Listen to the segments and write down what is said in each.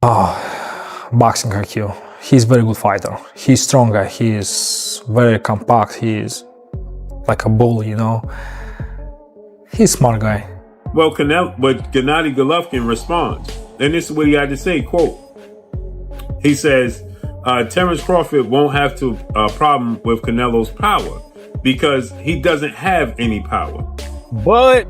Boxing IQ. He's very good fighter. He's strong guy. He is very compact. He is like a bull, you know. He's smart guy. Well, Gennady Golovkin responds, and this is what he had to say, quote, he says, Terence Crawford won't have a problem with Canelo's power because he doesn't have any power. Bud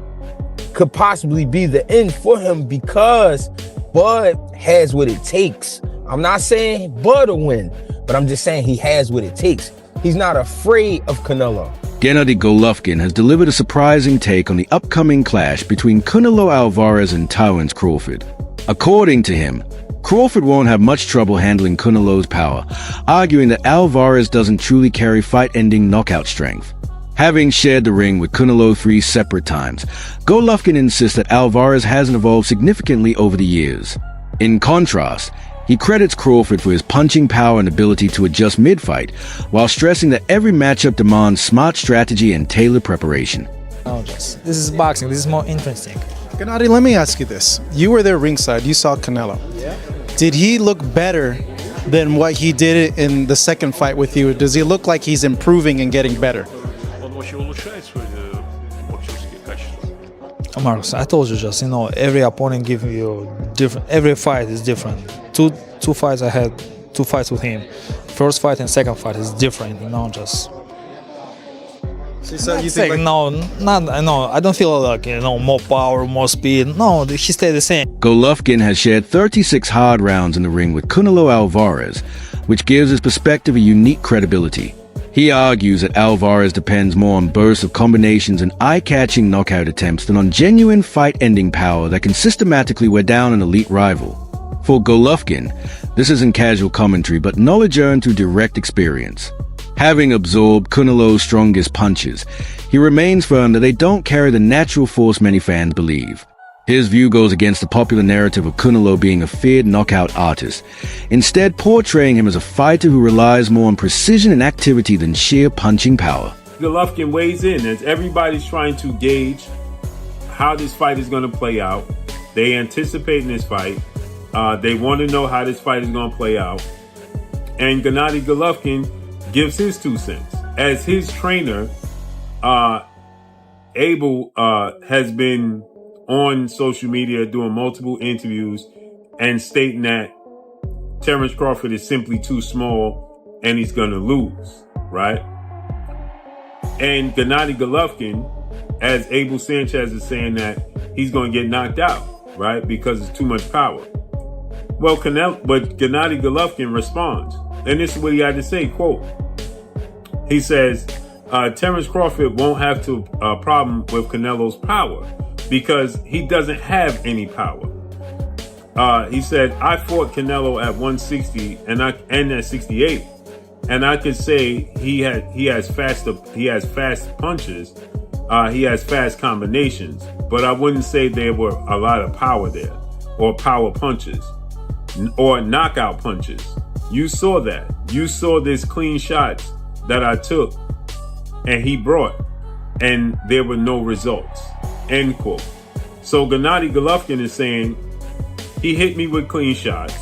could possibly be the end for him because Bud has what it takes. I'm not saying Bud will win, but I'm just saying he has what it takes. He's not afraid of Canelo. Gennady Golovkin has delivered a surprising take on the upcoming clash between Canelo Alvarez and Terence Crawford. According to him, Crawford won't have much trouble handling Canelo's power, arguing that Alvarez doesn't truly carry fight-ending knockout strength. Having shared the ring with Canelo 3 separate times, Golovkin insists that Alvarez hasn't evolved significantly over the years. In contrast, he credits Crawford for his punching power and ability to adjust mid-fight, while stressing that every matchup demands smart strategy and tailored preparation. This is boxing. This is more interesting. Gennady, let me ask you this. You were there ringside. You saw Canelo. Yeah. Did he look better than what he did in the second fight with you? Does he look like he's improving and getting better? Marcus, I told you just, you know, every opponent gives you different. Every fight is different. Two fights I had, 2 fights with him. First fight and second fight is different, you know, just. So you think I don't feel like, you know, more power, more speed. No, he stayed the same. Golovkin has shared 36 hard rounds in the ring with Canelo Alvarez, which gives his perspective a unique credibility. He argues that Alvarez depends more on bursts of combinations and eye-catching knockout attempts than on genuine fight-ending power that can systematically wear down an elite rival. For Golovkin, this isn't casual commentary but knowledge earned through direct experience. Having absorbed Canelo's strongest punches, he remains firm that they don't carry the natural force many fans believe. His view goes against the popular narrative of Canelo being a feared knockout artist, instead portraying him as a fighter who relies more on precision and activity than sheer punching power. Golovkin weighs in as everybody's trying to gauge how this fight is going to play out. They anticipate this fight. They want to know how this fight is going to play out. And Gennady Golovkin gives his 2 cents. As his trainer, Abel has been on social media doing multiple interviews and stating that Terence Crawford is simply too small and he's going to lose, right? And Gennady Golovkin, as Abel Sanchez is saying that he's going to get knocked out, right? Because it's too much power. Well, Gennady Golovkin responds, and this is what he had to say, quote, he says, Terence Crawford won't have a problem with Canelo's power because he doesn't have any power. He said, I fought Canelo at 160 and at 68, and I could say he has fast punches, he has fast combinations, but I wouldn't say there were a lot of power there, or power punches, or knockout punches. You saw that. You saw this clean shots that I took and he brought, and there were no results. End quote. So Gennady Golovkin is saying he hit me with clean shots.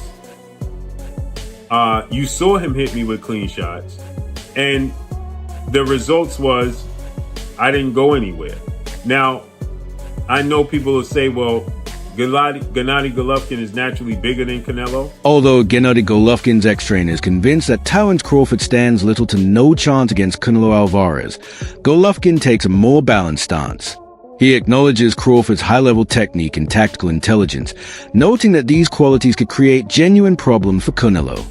You saw him hit me with clean shots, and the results was I didn't go anywhere. Now, I know people will say, well, Gennady Golovkin is naturally bigger than Canelo. Although Gennady Golovkin's ex-trainer is convinced that Terence Crawford stands little to no chance against Canelo Alvarez, Golovkin takes a more balanced stance. He acknowledges Crawford's high-level technique and tactical intelligence, noting that these qualities could create genuine problems for Canelo.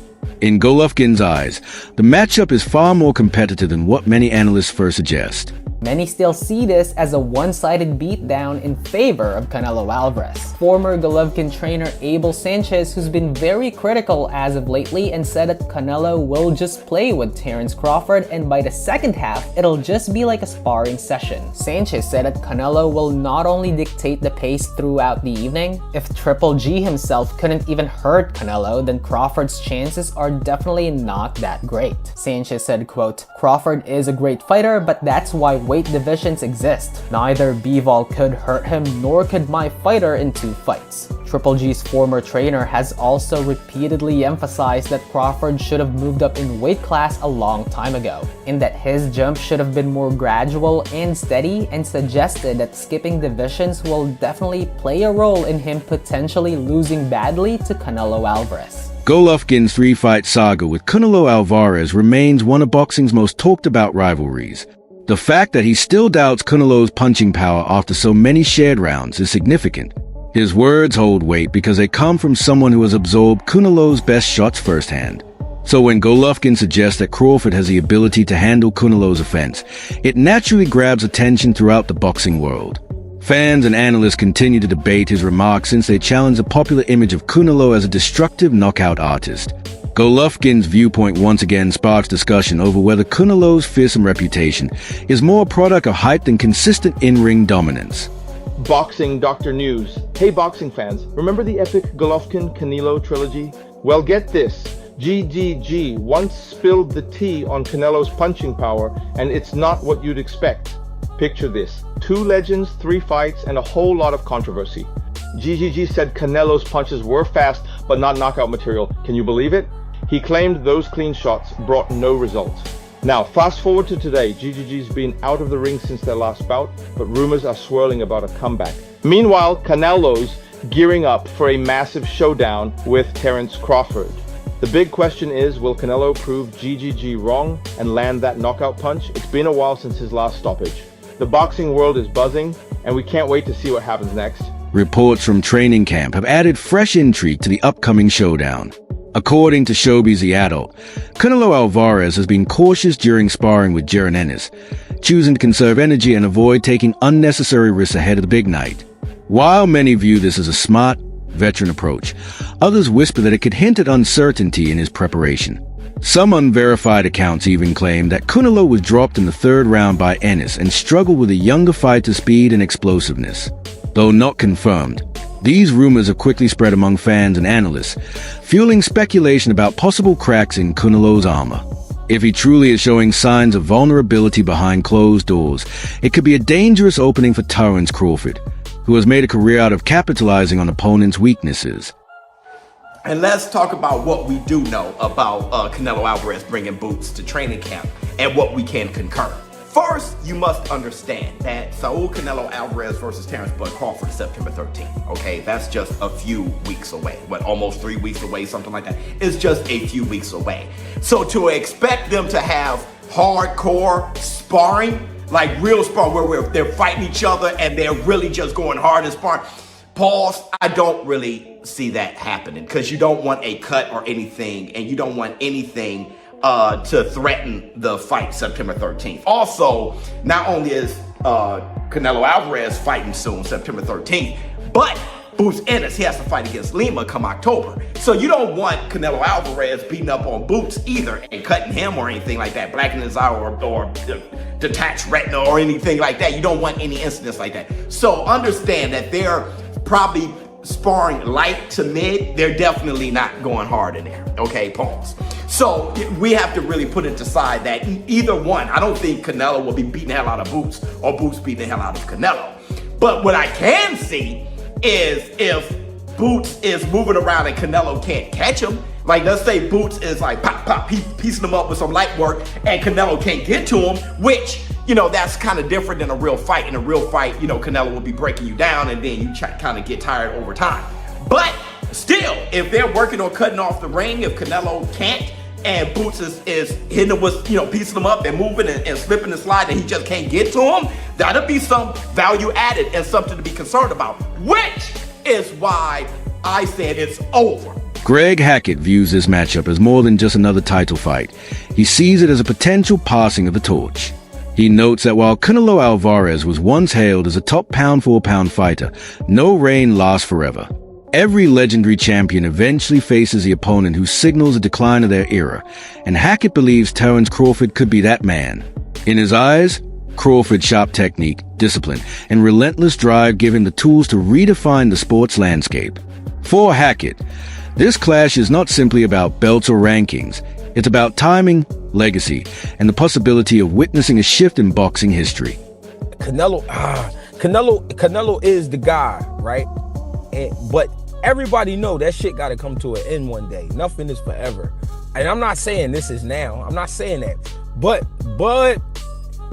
In Golovkin's eyes, the matchup is far more competitive than what many analysts first suggest. Many still see this as a one-sided beatdown in favor of Canelo Alvarez. Former Golovkin trainer Abel Sanchez, who's been very critical as of lately and said that Canelo will just play with Terence Crawford and by the second half, it'll just be like a sparring session. Sanchez said that Canelo will not only dictate the pace throughout the evening, if Triple G himself couldn't even hurt Canelo, then Crawford's chances are definitely not that great. Sanchez said, quote, Crawford is a great fighter, but that's why weight divisions exist. Neither Bivol could hurt him, nor could my fighter in 2 fights. Triple G's former trainer has also repeatedly emphasized that Crawford should have moved up in weight class a long time ago, and that his jump should have been more gradual and steady, and suggested that skipping divisions will definitely play a role in him potentially losing badly to Canelo Alvarez. Golovkin's 3-fight saga with Canelo Alvarez remains one of boxing's most talked about rivalries. The fact that he still doubts Canelo's punching power after so many shared rounds is significant. His words hold weight because they come from someone who has absorbed Canelo's best shots firsthand. So when Golovkin suggests that Crawford has the ability to handle Canelo's offense, it naturally grabs attention throughout the boxing world. Fans and analysts continue to debate his remarks since they challenge the popular image of Canelo as a destructive knockout artist. Golovkin's viewpoint once again sparks discussion over whether Canelo's fearsome reputation is more a product of hype than consistent in-ring dominance. Boxing Dr. News. Hey boxing fans, remember the epic Golovkin-Canelo trilogy? Well, get this. GGG once spilled the tea on Canelo's punching power, and it's not what you'd expect. Picture this. 2 legends, 3 fights, and a whole lot of controversy. GGG said Canelo's punches were fast, but not knockout material. Can you believe it? He claimed those clean shots brought no results. Now, fast forward to today. GGG's been out of the ring since their last bout, but rumors are swirling about a comeback. Meanwhile, Canelo's gearing up for a massive showdown with Terence Crawford. The big question is, will Canelo prove GGG wrong and land that knockout punch? It's been a while since his last stoppage. The boxing world is buzzing, and we can't wait to see what happens next. Reports from training camp have added fresh intrigue to the upcoming showdown. According to Showbiz The Adult, Canelo Alvarez has been cautious during sparring with Gennady, choosing to conserve energy and avoid taking unnecessary risks ahead of the big night. While many view this as a smart, veteran approach, others whisper that it could hint at uncertainty in his preparation. Some unverified accounts even claim that Canelo was dropped in the 3rd round by Ennis and struggled with a younger fighter's speed and explosiveness. Though not confirmed, these rumors have quickly spread among fans and analysts, fueling speculation about possible cracks in Canelo's armor. If he truly is showing signs of vulnerability behind closed doors, it could be a dangerous opening for Terence Crawford, who has made a career out of capitalizing on opponents' weaknesses. And let's talk about what we do know about Canelo Alvarez bringing boots to training camp and what we can concur. First, you must understand that Saul Canelo Alvarez versus Terence "Bud" Crawford is September 13th, okay? That's just a few weeks away. What, almost 3 weeks away, something like that. It's just a few weeks away. So to expect them to have hardcore sparring, like real sparring, where they're fighting each other and they're really just going hard and sparring, pause, I don't really see that happening, because you don't want a cut or anything, and you don't want anything to threaten the fight September 13th. Also, not only is Canelo Alvarez fighting soon, September 13th, but Boots Ennis, he has to fight against Lima come October. So you don't want Canelo Alvarez beating up on Boots either and cutting him or anything like that, blackening his eye or detached retina or anything like that. You don't want any incidents like that. So understand that they're probably sparring light to mid. They're definitely not going hard in there. Okay, pause. So we have to really put it aside that either one, I don't think Canelo will be beating the hell out of Boots or Boots beating the hell out of Canelo. But what I can see is if Boots is moving around and Canelo can't catch him, like let's say Boots is like pop, pop, piecing him up with some light work and Canelo can't get to him, which, you know, that's kind of different than a real fight. In a real fight, you know, Canelo will be breaking you down and then you kind of get tired over time. But still, if they're working on cutting off the ring, if Canelo can't, and Boots is hitting him with, you know, piecing him up and moving and slipping and sliding, and he just can't get to him, that'll be some value added and something to be concerned about, which is why I said it's over. Greg Hackett views this matchup as more than just another title fight. He sees it as a potential passing of the torch. He notes that while Canelo Alvarez was once hailed as a top pound-for-pound fighter, no reign lasts forever. Every legendary champion eventually faces the opponent who signals a decline of their era, and Hackett believes Terence Crawford could be that man. In his eyes, Crawford's sharp technique, discipline, and relentless drive give him the tools to redefine the sports landscape. For Hackett, this clash is not simply about belts or rankings. It's about timing, legacy, and the possibility of witnessing a shift in boxing history. Canelo is the guy, right? But everybody know that shit got to come to an end one day. Nothing is forever. And I'm not saying this is now. I'm not saying that. But Bud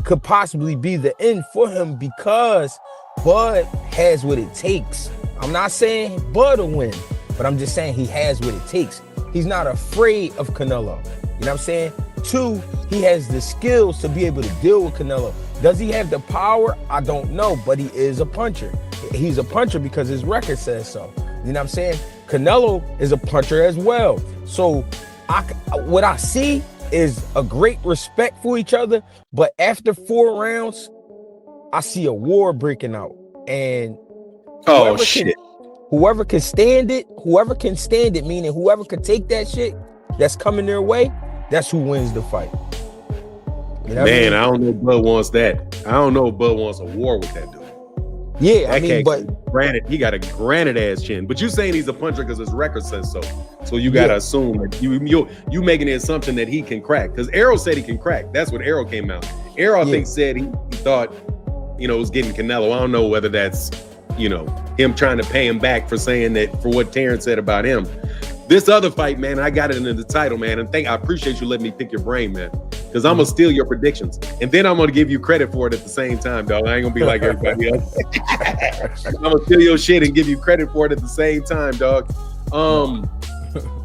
could possibly be the end for him because Bud has what it takes. I'm not saying Bud will win, but I'm just saying he has what it takes. He's not afraid of Canelo. You know what I'm saying? 2, he has the skills to be able to deal with Canelo. Does he have the power? I don't know, but he is a puncher. He's a puncher because his record says so. You know what I'm saying? Canelo is a puncher as well. So what I see is a great respect for each other, but after 4 rounds, I see a war breaking out. And whoever can stand it, meaning whoever can take that shit that's coming their way, that's who wins the fight. You know Man, I don't know if Bud wants that. I don't know if Bud wants a war with that dude. Yeah, that I mean, but granted, he got a granted ass chin. But you saying he's a puncher because his record says so. So you gotta assume that you making the assumption that he can crack. Because Errol said he can crack. That's what Errol came out. Errol, I think, said he thought, was getting Canelo. I don't know whether that's, him trying to pay him back for saying that, for what Terence said about him. This other fight, man, I got it in the title, man. And I appreciate you letting me pick your brain, man. Because I'm going to steal your predictions. And then I'm going to give you credit for it at the same time, dog. I ain't going to be like everybody else. I'm going to steal your shit and give you credit for it at the same time, dog.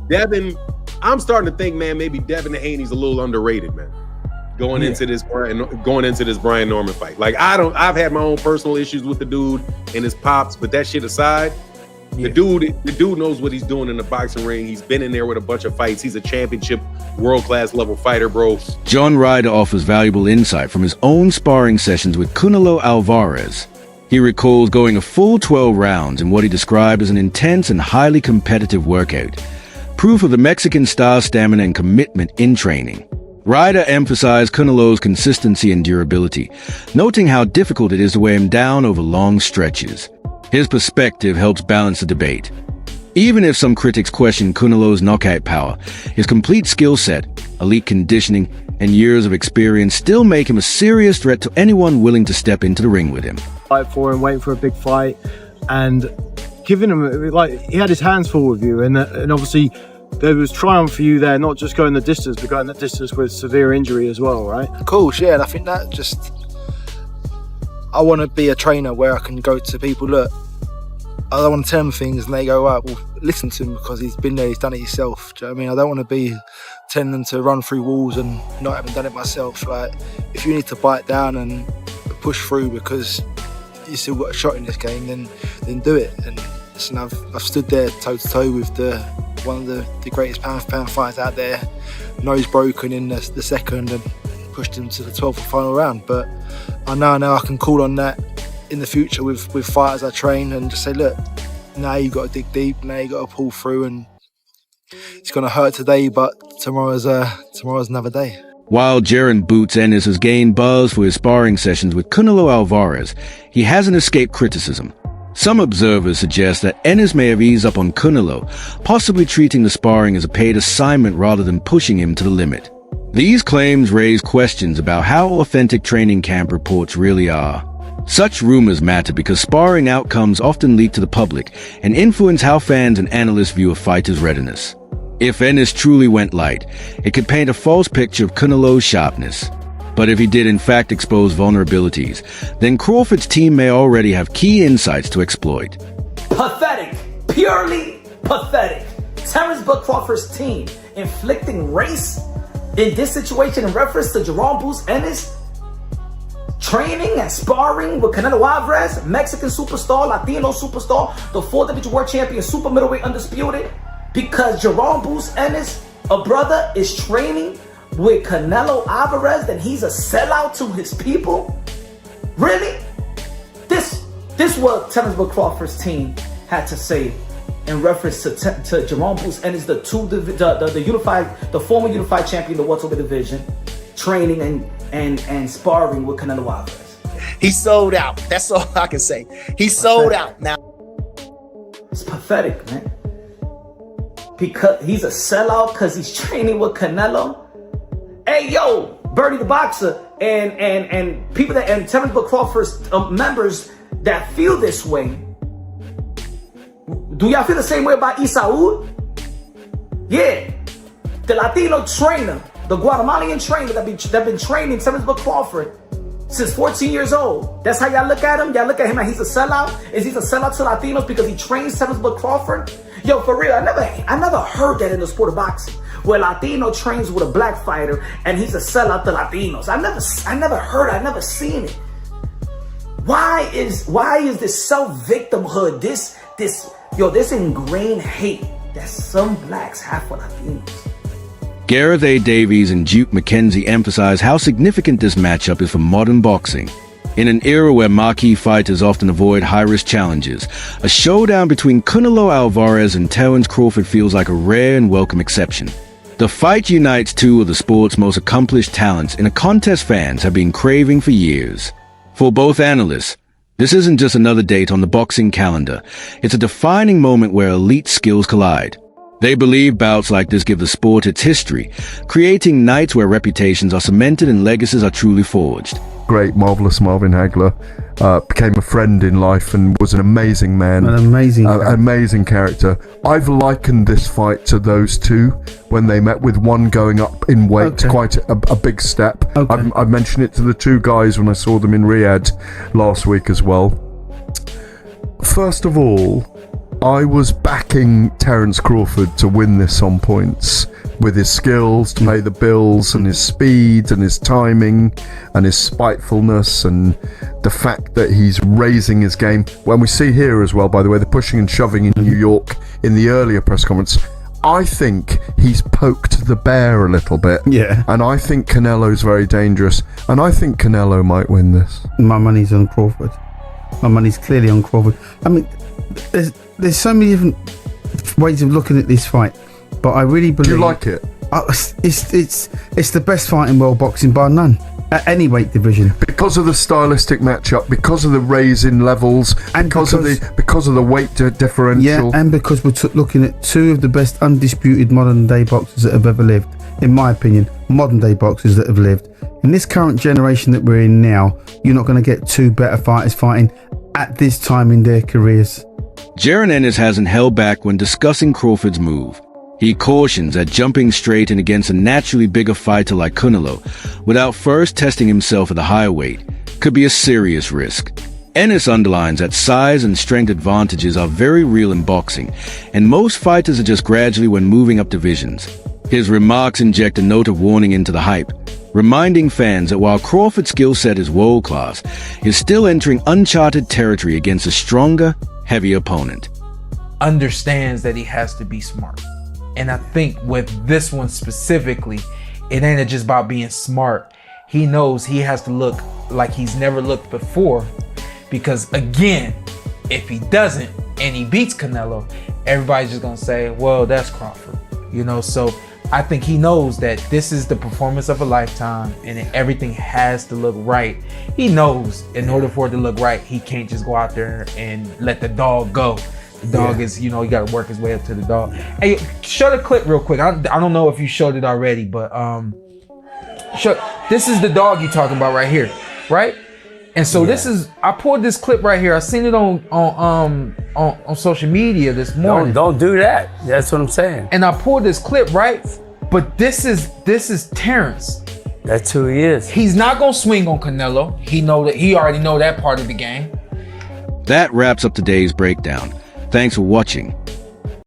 Devin, I'm starting to think, man, maybe Devin Haney's a little underrated, man. Going into this Brian Norman fight. Like, I've had my own personal issues with the dude and his pops, but that shit aside, the dude knows what he's doing in the boxing ring. He's been in there with a bunch of fights. He's a championship world-class level fighter, bro. John Ryder offers valuable insight from his own sparring sessions with Canelo Alvarez. He recalls going a full 12 rounds in what he described as an intense and highly competitive workout, proof of the Mexican star's stamina and commitment in training. Ryder emphasized Canelo's consistency and durability, noting how difficult it is to weigh him down over long stretches. His perspective helps balance the debate. Even if some critics question Canelo's knockout power, his complete skill set, elite conditioning, and years of experience still make him a serious threat to anyone willing to step into the ring with him. Fight for him, waiting for a big fight, and giving him, like, he had his hands full with you, and obviously there was triumph for you there, not just going the distance, but going the distance with severe injury as well, right? Of course, yeah, and I think that I want to be a trainer where I can go to people, look, I don't want to tell them things and they go, right, well, listen to him because he's been there, he's done it himself. Do you know what I mean? I don't want to be telling them to run through walls and not having done it myself. Like, if you need to bite down and push through because you still got a shot in this game, then do it. And listen, I've stood there toe to toe with one of the greatest pound for pound fighters out there, nose broken in the second and pushed him to the 12th final round. But I know I can call on that in the future with fighters I train and just say, look, now you got to dig deep, now you got to pull through, and it's going to hurt today, but tomorrow's another day. While Jaron Boots Ennis has gained buzz for his sparring sessions with Canelo Alvarez, he hasn't escaped criticism. Some observers suggest that Ennis may have eased up on Canelo, possibly treating the sparring as a paid assignment rather than pushing him to the limit. These claims raise questions about how authentic training camp reports really are. Such rumors matter because sparring outcomes often leak to the public and influence how fans and analysts view a fighter's readiness. If Ennis truly went light, it could paint a false picture of Canelo's sharpness. But if he did in fact expose vulnerabilities, then Crawford's team may already have key insights to exploit. Pathetic. Purely pathetic. Terence Crawford's team inflicting race in this situation in reference to Jaron Boots Ennis training and sparring with Canelo Alvarez, Mexican superstar, Latino superstar, the 4th division world champion, super middleweight undisputed, because Jaron Boots Ennis, a brother, is training with Canelo Alvarez, then he's a sellout to his people? Really? This what Terence Crawford's team had to say in reference to Jaron Boots Ennis, the former unified champion, the welterweight division, training and sparring with Canelo Alvarez. He sold out. That's all I can say. He sold out now. It's pathetic, man. because he's a sellout because he's training with Canelo. Hey, yo, Bernie the Boxer and people that, and Terence Crawford's members that feel this way. Do y'all feel the same way about Isaú? Yeah, the Latino trainer, the Guatemalan trainer that been training Terence Crawford since 14 years old. That's how y'all look at him? Y'all look at him like he's a sellout? Is he a sellout to Latinos because he trains Terence Crawford? Yo, for real, I never heard that in the sport of boxing, where Latino trains with a black fighter and he's a sellout to Latinos. I never heard it, I never seen it. Why is this self-victimhood, this ingrained hate that some blacks have for Latinos? Gareth A. Davies and Duke McKenzie emphasize how significant this matchup is for modern boxing. In an era where marquee fighters often avoid high-risk challenges, a showdown between Canelo Alvarez and Terence Crawford feels like a rare and welcome exception. The fight unites two of the sport's most accomplished talents in a contest fans have been craving for years. For both analysts, this isn't just another date on the boxing calendar. It's a defining moment where elite skills collide. They believe bouts like this give the sport its history, creating nights where reputations are cemented and legacies are truly forged. Great, marvelous Marvin Hagler became a friend in life and was an amazing man. An amazing character. I've likened this fight to those two when they met, with one going up in weight, quite a big step. I mentioned it to the two guys when I saw them in Riyadh last week as well. First of all, I was backing Terence Crawford to win this on points, with his skills to pay the bills and his speed and his timing and his spitefulness and the fact that he's raising his game. When we see here as well, by the way, the pushing and shoving in New York in the earlier press conference, I think he's poked the bear a little bit. Yeah. And I think Canelo's very dangerous. And I think Canelo might win this. My money's on Crawford. My money's clearly on Crawford. I mean, there's so many different ways of looking at this fight, but I really believe. Do you like it? It's the best fight in world boxing, bar none, at any weight division. Because of the stylistic matchup, because of the raise in levels, and because of the weight differential. Yeah, and because we're looking at two of the best undisputed modern day boxers that have ever lived, in my opinion, modern day boxers that have lived. In this current generation that we're in now, you're not going to get two better fighters fighting at this time in their careers. Jaron Ennis hasn't held back when discussing Crawford's move. He cautions that jumping straight in against a naturally bigger fighter like Canelo, without first testing himself at the higher weight, could be a serious risk. Ennis underlines that size and strength advantages are very real in boxing, and most fighters adjust gradually when moving up divisions. His remarks inject a note of warning into the hype, reminding fans that while Crawford's skill set is world-class, he's still entering uncharted territory against a stronger, heavier opponent. Understands that he has to be smart. And I think with this one specifically, it ain't just about being smart. He knows he has to look like he's never looked before, because again, if he doesn't and he beats Canelo, everybody's just gonna say, well, that's Crawford, you know. So I think he knows that this is the performance of a lifetime and everything has to look right. He knows in order for it to look right, he can't just go out there and let the dog go. The dog is, you know, he got to work his way up to the dog. Hey, show the clip real quick. I don't know if you showed it already, but this is the dog you're talking about right here, right? And so this is, I pulled this clip right here. I seen it on social media this morning. Don't do that. That's what I'm saying. And I pulled this clip, right? But this is Terence. That's who he is. He's not gonna swing on Canelo. He already know that part of the game. That wraps up today's breakdown. Thanks for watching.